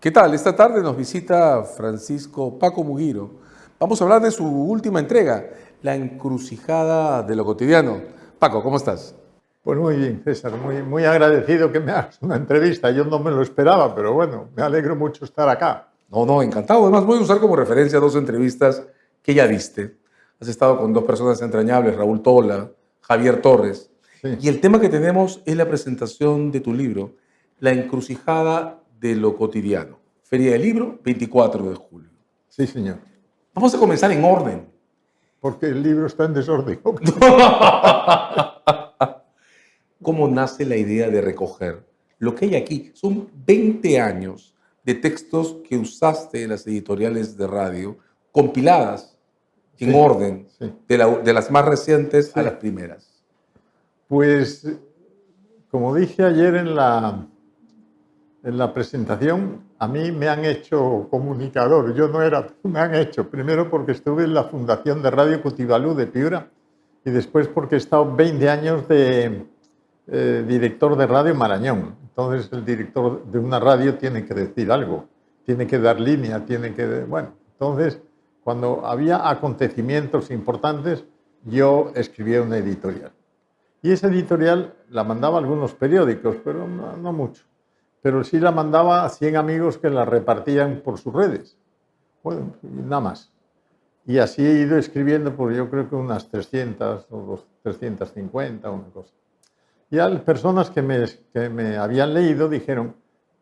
¿Qué tal? Esta tarde nos visita Francisco Paco Mugiro. Vamos a hablar de su última entrega, La encrucijada de lo cotidiano. Paco, ¿cómo estás? Pues muy bien, César, muy agradecido que me hagas una entrevista. Yo no me lo esperaba, pero bueno, me alegro mucho estar acá. No, encantado. Además, voy a usar como referencia dos entrevistas que ya viste. Has estado con dos personas entrañables, Raúl Tola, Javier Torres. Sí, Y el tema que tenemos es la presentación de tu libro, La encrucijada de lo cotidiano. Feria del Libro, 24 de julio. sí, señor. Vamos a comenzar en orden. Porque el libro está en desorden. ¿Cómo nace la idea de recoger lo que hay aquí? Son 20 años de textos que usaste en las editoriales de radio, compiladas en Sí, orden, sí, de las más recientes a sí. las primeras. Pues, como dije ayer en la presentación, a mí me han hecho comunicador. Yo no era, me han hecho. Primero porque estuve en la Fundación de Radio Cutibalú de Piura y después porque he estado 20 años de director de Radio Marañón. Entonces el director de una radio tiene que decir algo, tiene que dar línea, tiene que... Bueno, entonces cuando había acontecimientos importantes, yo escribía una editorial. Y esa editorial la mandaba a algunos periódicos, pero no mucho. Pero sí la mandaba a 100 amigos que la repartían por sus redes. Bueno, y nada más. Y así he ido escribiendo por yo creo que unas 300 o 350, una cosa. Y las personas que me habían leído dijeron,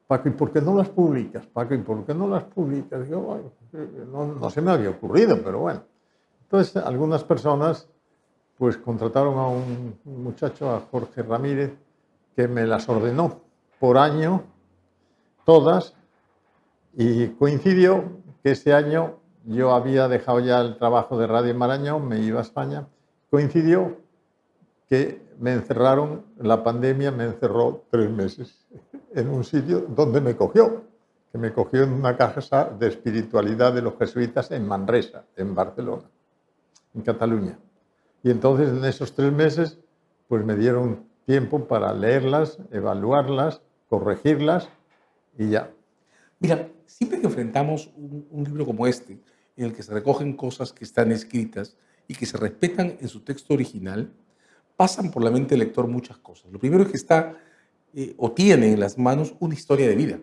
Paco, ¿y por qué no las publicas? Paco, ¿y por qué no las publicas? Y yo, bueno, no se me había ocurrido, pero bueno. Entonces, algunas personas pues contrataron a un muchacho, a Jorge Ramírez, que me las ordenó por año, todas, y coincidió que ese año yo había dejado ya el trabajo de Radio Marañón, me iba a España, coincidió que me encerraron, la pandemia me encerró 3 meses en un sitio donde me cogió, que me cogió en una casa de espiritualidad de los jesuitas en Manresa, en Barcelona, en Cataluña. Y entonces en esos 3 meses pues me dieron tiempo para leerlas, evaluarlas, corregirlas y ya. Mira, siempre que enfrentamos un libro como este, en el que se recogen cosas que están escritas y que se respetan en su texto original, pasan por la mente del lector muchas cosas. Lo primero es que está o tiene en las manos una historia de vida.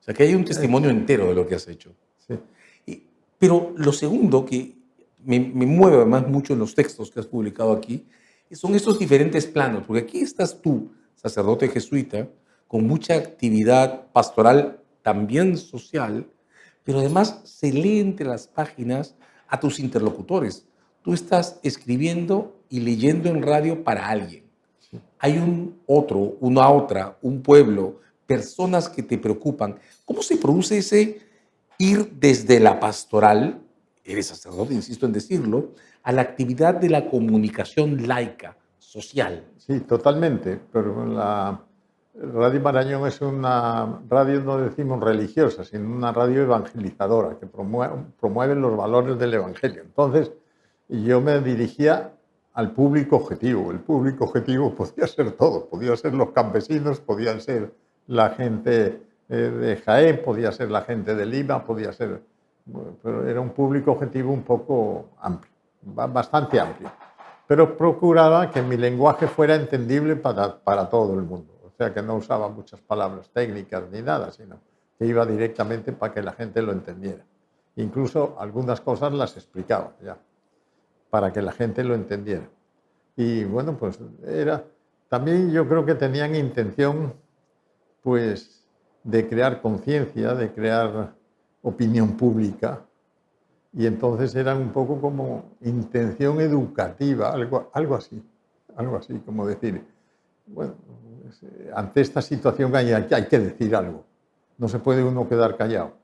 O sea, que hay un testimonio entero de lo que has hecho. Sí, Y- pero lo segundo que me mueve además mucho en los textos que has publicado aquí son estos diferentes planos, porque aquí estás tú, sacerdote jesuita, con mucha actividad pastoral, también social, pero además se lee entre las páginas a tus interlocutores. Tú estás escribiendo y leyendo en radio para alguien. sí. Hay un otro, una otra, un pueblo, personas que te preocupan. ¿Cómo se produce ese ir desde la pastoral, eres sacerdote, insisto en decirlo, a la actividad de la comunicación laica, social? Sí, totalmente, pero la Radio Marañón es una radio, no decimos religiosa, sino una radio evangelizadora que promueve los valores del Evangelio. Entonces, yo me dirigía al público objetivo. El público objetivo podía ser todo, podía ser los campesinos, podía ser la gente de Jaén, podía ser la gente de Lima, podía ser... Bueno, pero era un público objetivo un poco amplio, bastante amplio, pero procuraba que mi lenguaje fuera entendible para todo el mundo. O sea, que no usaba muchas palabras técnicas ni nada, sino que iba directamente para que la gente lo entendiera. Incluso algunas cosas las explicaba ya, para que la gente lo entendiera. Y bueno, pues era... También yo creo que tenían intención, pues, de crear conciencia, de crear opinión pública, y entonces eran un poco como intención educativa, algo así, como decir, bueno, ante esta situación hay que decir algo, no se puede uno quedar callado.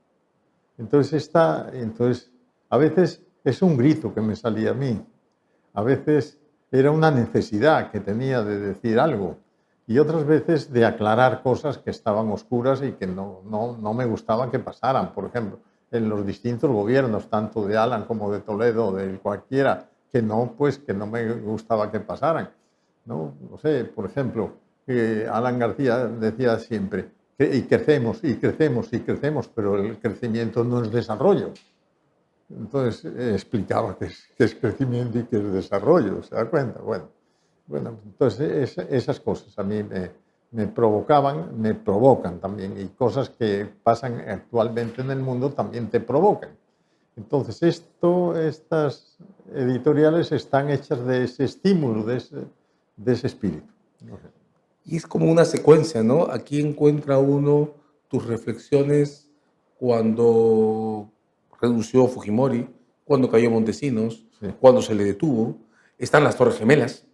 Entonces, a veces es un grito que me salía a mí, a veces era una necesidad que tenía de decir algo, y otras veces de aclarar cosas que estaban oscuras y que no me gustaba que pasaran. Por ejemplo, en los distintos gobiernos, tanto de Alan como de Toledo, de cualquiera, que no me gustaba que pasaran. No sé, por ejemplo, Alan García decía siempre y crecemos, y crecemos, y crecemos, pero el crecimiento no es desarrollo. Entonces explicaba qué es crecimiento y qué es desarrollo, ¿se da cuenta? Bueno, entonces esas cosas a mí me provocaban, me provocan también, y cosas que pasan actualmente en el mundo también te provocan. Entonces estas editoriales están hechas de ese estímulo, de ese espíritu. No sé. Y es como una secuencia, ¿no? Aquí encuentra uno tus reflexiones cuando renunció Fujimori, cuando cayó Montesinos, Sí, cuando se le detuvo. Están las Torres Gemelas.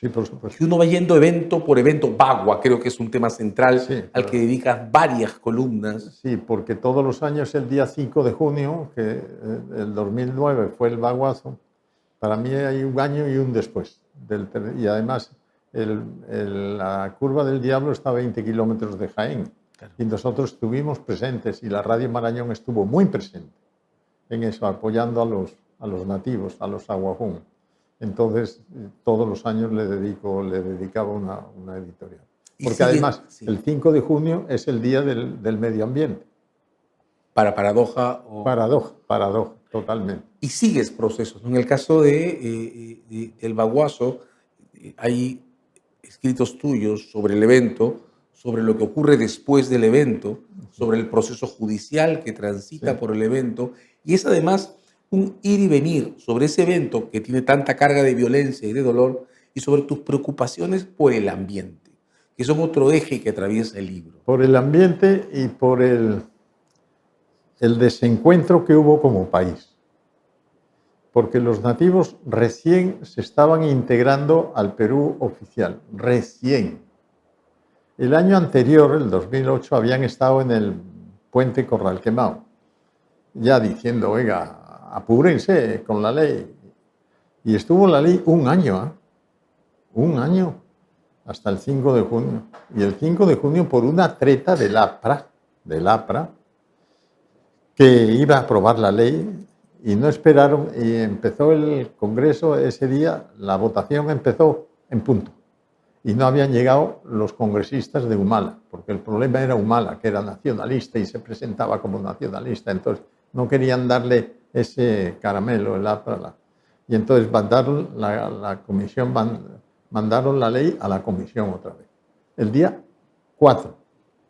sí, por supuesto. Y uno va yendo evento por evento. Bagua creo que es un tema central Sí, al que dedicas varias columnas. sí, porque todos los años, el día 5 de junio, que el 2009 fue el baguazo, para mí hay un año y un después. Y además, la curva del Diablo está a 20 kilómetros de Jaén. Claro. Y nosotros estuvimos presentes, y la Radio Marañón estuvo muy presente en eso, apoyando a los nativos, a los aguajún. Entonces, todos los años le dedicaba una editorial. Porque además, sí, el 5 de junio es el Día del Medio Ambiente. para paradoja. Paradoja, totalmente. Y sigues procesos, ¿no? En el caso del Baguazo, hay escritos tuyos sobre el evento, sobre lo que ocurre después del evento, sobre el proceso judicial que transita Sí. por el evento, y es además un ir y venir sobre ese evento que tiene tanta carga de violencia y de dolor, y sobre tus preocupaciones por el ambiente, que son otro eje que atraviesa el libro. Por el ambiente y por el desencuentro que hubo como país. Porque los nativos recién se estaban integrando al Perú oficial, recién. El año anterior, el 2008, habían estado en el puente Corral Quemado, ya diciendo, oiga, apúrense con la ley. Y estuvo la ley un año, un año, hasta el 5 de junio. Y el 5 de junio, por una treta del APRA, que iba a aprobar la ley, y no esperaron, y empezó el Congreso ese día, la votación empezó en punto. Y no habían llegado los congresistas de Humala, porque el problema era Humala, que era nacionalista y se presentaba como nacionalista. Entonces, no querían darle ese caramelo, el APRA. Y entonces mandaron mandaron la ley a la comisión otra vez. El día 4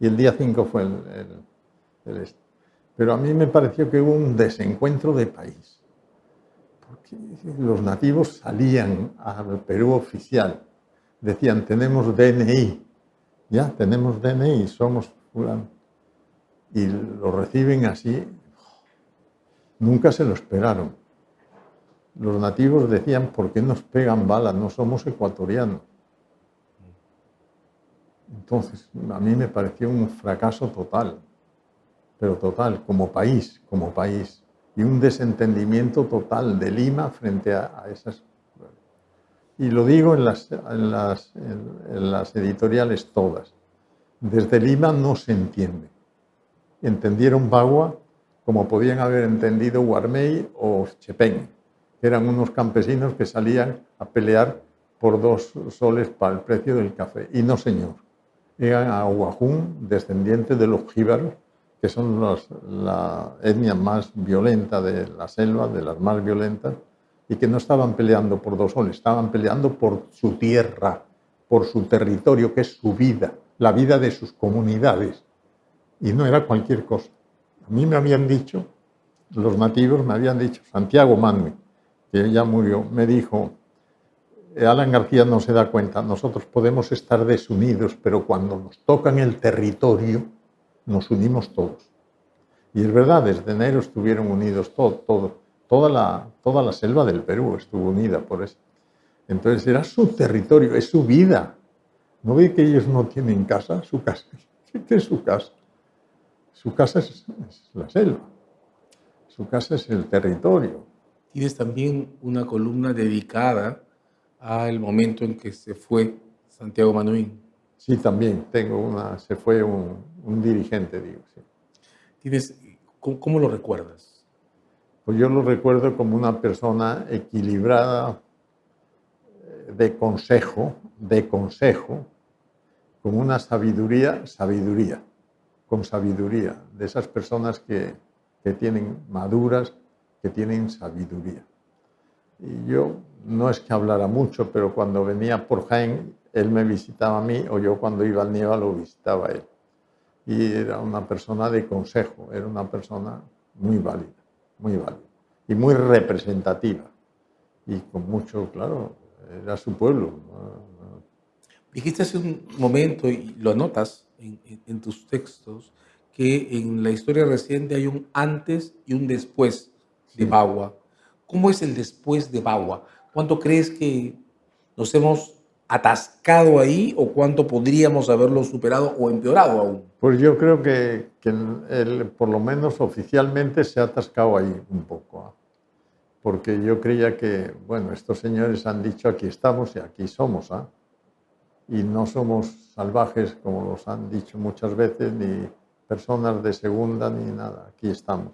y el día 5 fue el este. Pero a mí me pareció que hubo un desencuentro de país, porque los nativos salían al Perú oficial, decían, tenemos DNI, ya, tenemos DNI, somos fulano, y lo reciben así, nunca se lo esperaron. Los nativos decían, ¿por qué nos pegan balas? No somos ecuatorianos. Entonces, a mí me pareció un fracaso total, pero total, como país, y un desentendimiento total de Lima frente a esas. Y lo digo en las editoriales todas. Desde Lima no se entiende. Entendieron Bagua como podían haber entendido Guarmey o Chepén, que eran unos campesinos que salían a pelear por 2 soles para el precio del café. Y no, señor. Eran aguajún, descendientes de los jíbaros, que son la etnia más violenta de la selva, de las más violentas, y que no estaban peleando por 2 soles, estaban peleando por su tierra, por su territorio, que es su vida, la vida de sus comunidades. Y no era cualquier cosa. A mí me habían dicho, los nativos me habían dicho, Santiago Manui, que ya murió, me dijo, Alan García no se da cuenta, nosotros podemos estar desunidos, pero cuando nos tocan el territorio, nos unimos todos. Y es verdad, desde enero estuvieron unidos toda la selva del Perú estuvo unida por eso. Entonces era su territorio, es su vida. ¿No ve que ellos no tienen casa? Su casa. ¿Qué es su casa? Su casa es la selva. Su casa es el territorio. Tienes también una columna dedicada al momento en que se fue Santiago Manuín. Sí, también tengo se fue un dirigente, digo. Sí. ¿Cómo lo recuerdas? Pues yo lo recuerdo como una persona equilibrada, de consejo, con una sabiduría. con sabiduría, de esas personas que tienen maduras, que tienen sabiduría. Y yo no es que hablara mucho, pero cuando venía por Jaén, él me visitaba a mí, o yo cuando iba al Nieva lo visitaba a él. Y era una persona de consejo, era una persona muy válida y muy representativa. Y con mucho, claro, era su pueblo. Dijiste hace un momento, y lo anotas en tus textos, que en la historia reciente hay un antes y un después de Sí. Bagua. ¿Cómo es el después de Bagua? ¿Cuánto crees que nos hemos atascado ahí o cuánto podríamos haberlo superado o empeorado aún? Pues yo creo que él, por lo menos oficialmente, se ha atascado ahí un poco. Porque yo creía que, bueno, estos señores han dicho aquí estamos y aquí somos. Y no somos salvajes, como los han dicho muchas veces, ni personas de segunda, ni nada. Aquí estamos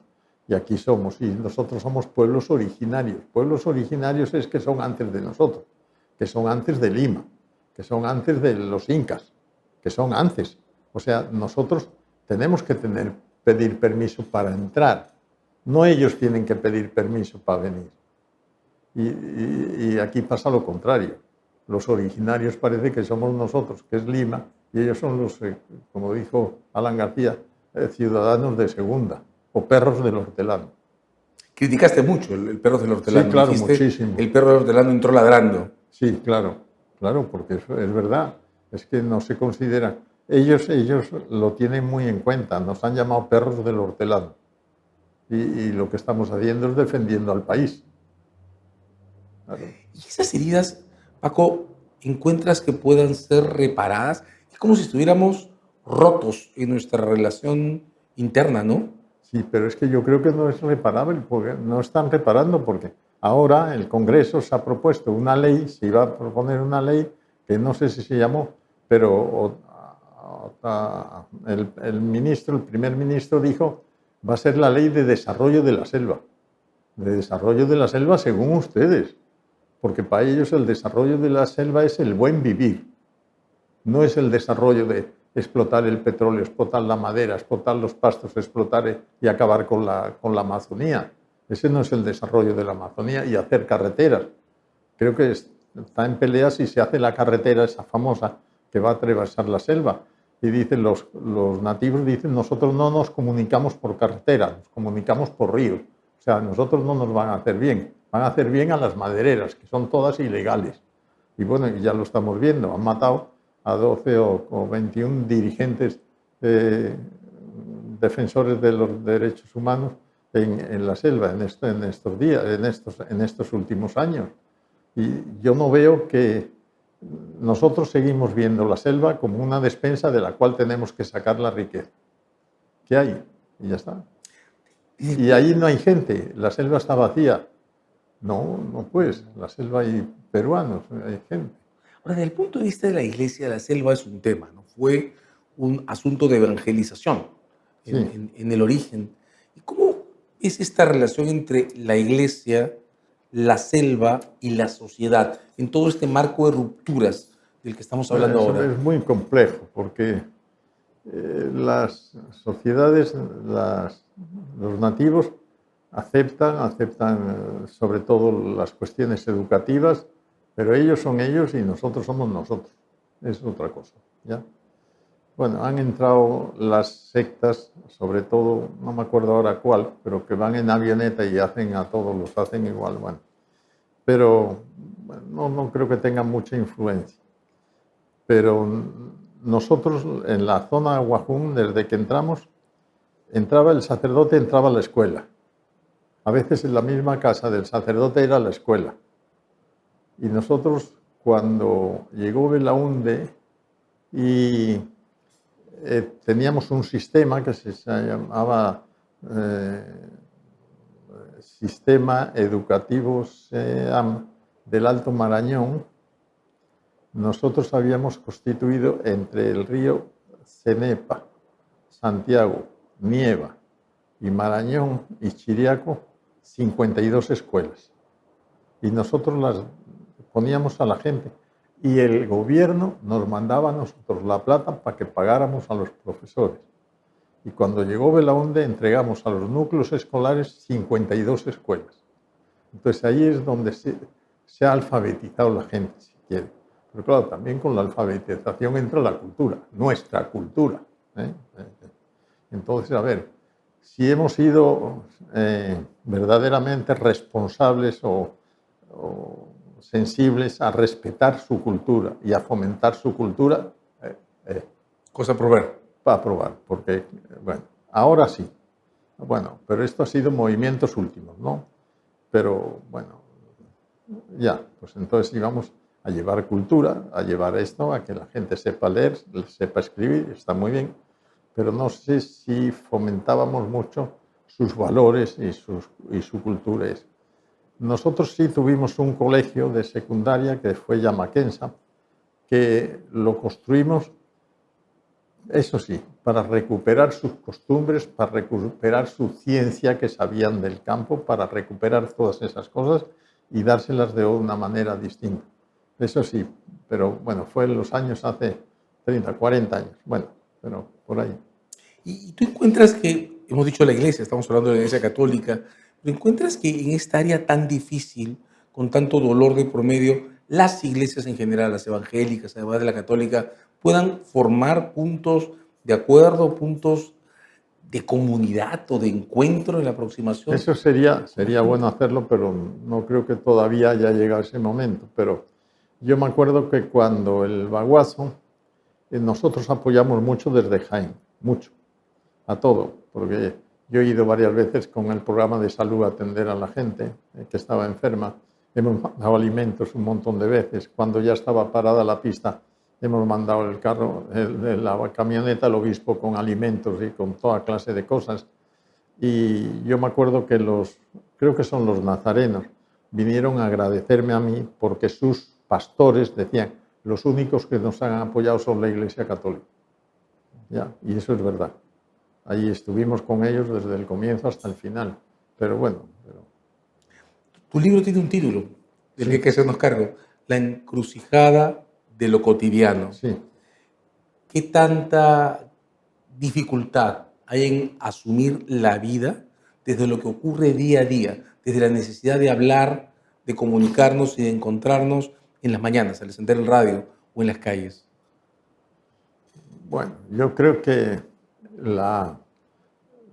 y aquí somos. Y nosotros somos pueblos originarios. Pueblos originarios es que son antes de nosotros, que son antes de Lima, que son antes de los incas, que son antes. O sea, nosotros tenemos que pedir permiso para entrar. No ellos tienen que pedir permiso para venir. Y aquí pasa lo contrario. Los originarios parece que somos nosotros, que es Lima, y ellos son los, como dijo Alan García, ciudadanos de segunda, o perros del hortelano. Criticaste mucho el perro del Sí, hortelano. claro, Dijiste, muchísimo. el perro del hortelano entró ladrando. Sí, claro, claro, porque eso es verdad. Es que no se considera. Ellos lo tienen muy en cuenta. Nos han llamado perros del hortelano. Y lo que estamos haciendo es defendiendo al país. Claro. Y esas heridas, Paco, encuentras que puedan ser reparadas. Es como si estuviéramos rotos en nuestra relación interna, ¿no? Sí, pero es que yo creo que no es reparable, porque no están reparando, porque ahora el Congreso se ha propuesto una ley, se iba a proponer una ley que no sé si se llamó, pero el primer ministro dijo, va a ser la ley de desarrollo de la selva. De desarrollo de la selva según ustedes, porque para ellos el desarrollo de la selva es el buen vivir, no es el desarrollo de explotar el petróleo, explotar la madera, explotar los pastos, explotar y acabar con la Amazonía. Ese no es el desarrollo de la Amazonía y hacer carreteras. Creo que está en pelea si se hace la carretera esa famosa que va a atravesar la selva. Y dicen los nativos, dicen, nosotros no nos comunicamos por carretera, nos comunicamos por ríos. O sea, nosotros no nos van a hacer bien. Van a hacer bien a las madereras, que son todas ilegales. Y bueno, ya lo estamos viendo, han matado a 12 o 21 dirigentes defensores de los derechos humanos en la selva en estos días, en estos últimos años. Y yo no veo que nosotros seguimos viendo la selva como una despensa de la cual tenemos que sacar la riqueza. ¿Qué hay? Y ya está. Y ahí no hay gente, la selva está vacía. No, no puedes, la selva hay peruanos, hay gente. Ahora, desde el punto de vista de la iglesia, la selva es un tema, ¿no? Fue un asunto de evangelización Sí. en el origen. ¿Y cómo es esta relación entre la iglesia, la selva y la sociedad en todo este marco de rupturas del que estamos hablando Eso ahora? es muy complejo porque las sociedades, los nativos aceptan sobre todo las cuestiones educativas, pero ellos son ellos y nosotros somos nosotros. Es otra cosa, ¿ya? Bueno, han entrado las sectas, sobre todo, no me acuerdo ahora cuál, pero que van en avioneta y hacen a todos, los hacen igual, bueno. Pero bueno, no creo que tengan mucha influencia. Pero nosotros en la zona de Guajún, desde que entraba el sacerdote, entraba a la escuela. A veces en la misma casa del sacerdote era la escuela. Y nosotros, cuando llegó Belaúnde y teníamos un sistema que se llamaba Sistema Educativo SEAM del Alto Marañón, nosotros habíamos constituido entre el río Cenepa, Santiago, Nieva y Marañón y Chiriaco 52 escuelas. Y nosotros las poníamos a la gente. Y el gobierno nos mandaba a nosotros la plata para que pagáramos a los profesores. Y cuando llegó Belaúnde entregamos a los núcleos escolares 52 escuelas. Entonces ahí es donde se ha alfabetizado la gente, si quiere. Pero claro, también con la alfabetización entra la cultura, nuestra cultura. Entonces, a ver, si hemos sido verdaderamente responsables o sensibles a respetar su cultura y a fomentar su cultura, Cosa por ver. para probar, porque, bueno, ahora sí. Bueno, pero esto ha sido movimientos últimos, ¿no? Pero, bueno, ya, pues entonces íbamos a llevar cultura, a llevar esto, a que la gente sepa leer, sepa escribir, está muy bien, pero no sé si fomentábamos mucho sus valores y su cultura. Nosotros sí tuvimos un colegio de secundaria que fue Llamaquensa, que lo construimos, eso sí, para recuperar sus costumbres, para recuperar su ciencia que sabían del campo, para recuperar todas esas cosas y dárselas de una manera distinta. Eso sí, pero bueno, fue en los años hace 30, 40 años, bueno, pero por ahí. Y tú encuentras que, hemos dicho la iglesia, estamos hablando de la iglesia católica, pero encuentras que en esta área tan difícil, con tanto dolor de por medio, las iglesias en general, las evangélicas, además de la católica, puedan formar puntos de acuerdo, puntos de comunidad o de encuentro en la aproximación? Eso sería bueno hacerlo, pero no creo que todavía haya llegado ese momento. Pero yo me acuerdo que cuando el Baguazo, nosotros apoyamos mucho desde Jaén, mucho, a todo, porque yo he ido varias veces con el programa de salud a atender a la gente que estaba enferma. Hemos mandado alimentos un montón de veces. Cuando ya estaba parada la pista, hemos mandado el carro, la camioneta al obispo con alimentos y con toda clase de cosas. Y yo me acuerdo que creo que son los nazarenos, vinieron a agradecerme a mí porque sus pastores decían, los únicos que nos han apoyado son la Iglesia Católica. Ya, y eso es verdad. Ahí estuvimos con ellos desde el comienzo hasta el final. Pero bueno. Tu libro tiene un título del que hay que hacernos cargo, La encrucijada de lo cotidiano. Sí. ¿Qué tanta dificultad hay en asumir la vida desde lo que ocurre día a día, desde la necesidad de hablar, de comunicarnos y de encontrarnos en las mañanas, al encender el radio o en las calles? Bueno, yo creo que la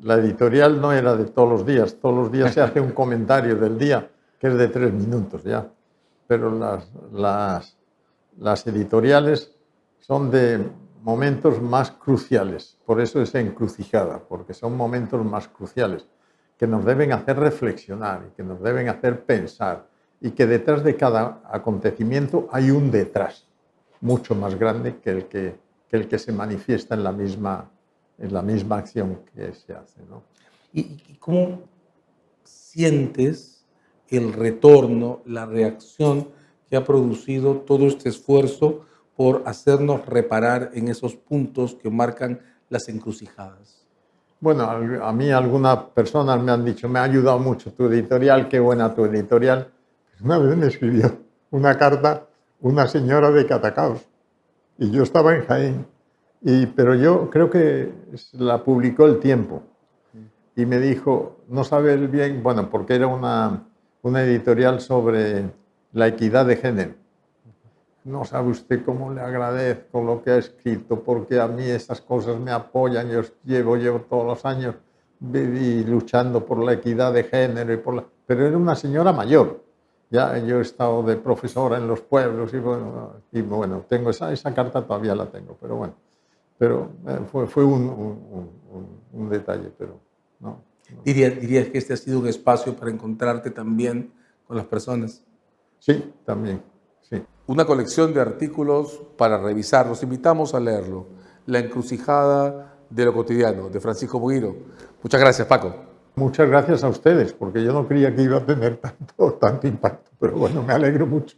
editorial no era de todos los días. Todos los días se hace un comentario del día que es de 3 minutos ya. Pero las editoriales son de momentos más cruciales. Por eso es encrucijada, porque son momentos más cruciales que nos deben hacer reflexionar y que nos deben hacer pensar y que detrás de cada acontecimiento hay un detrás mucho más grande que el que se manifiesta en la misma acción que se hace, ¿no? ¿Y cómo sientes el retorno, la reacción que ha producido todo este esfuerzo por hacernos reparar en esos puntos que marcan las encrucijadas? Bueno, a mí algunas personas me han dicho, me ha ayudado mucho tu editorial, qué buena tu editorial. Una vez me escribió una carta una señora de Catacaos y yo estaba en Jaén, pero yo creo que la publicó El Tiempo y me dijo, no sabe bien, bueno, porque era una editorial sobre la equidad de género. No sabe usted cómo le agradezco lo que ha escrito, porque a mí esas cosas me apoyan. Yo llevo todos los años luchando por la equidad de género. Pero era una señora mayor. Ya yo he estado de profesora en los pueblos y bueno tengo esa carta, todavía la tengo, pero bueno. Pero fue un detalle, pero no. ¿Dirías que este ha sido un espacio para encontrarte también con las personas? Sí, también, sí. Una colección de artículos para revisar. Los invitamos a leerlo. La encrucijada de lo cotidiano, de Francisco Muguiro. Muchas gracias, Paco. Muchas gracias a ustedes, porque yo no creía que iba a tener tanto impacto, pero bueno, me alegro mucho.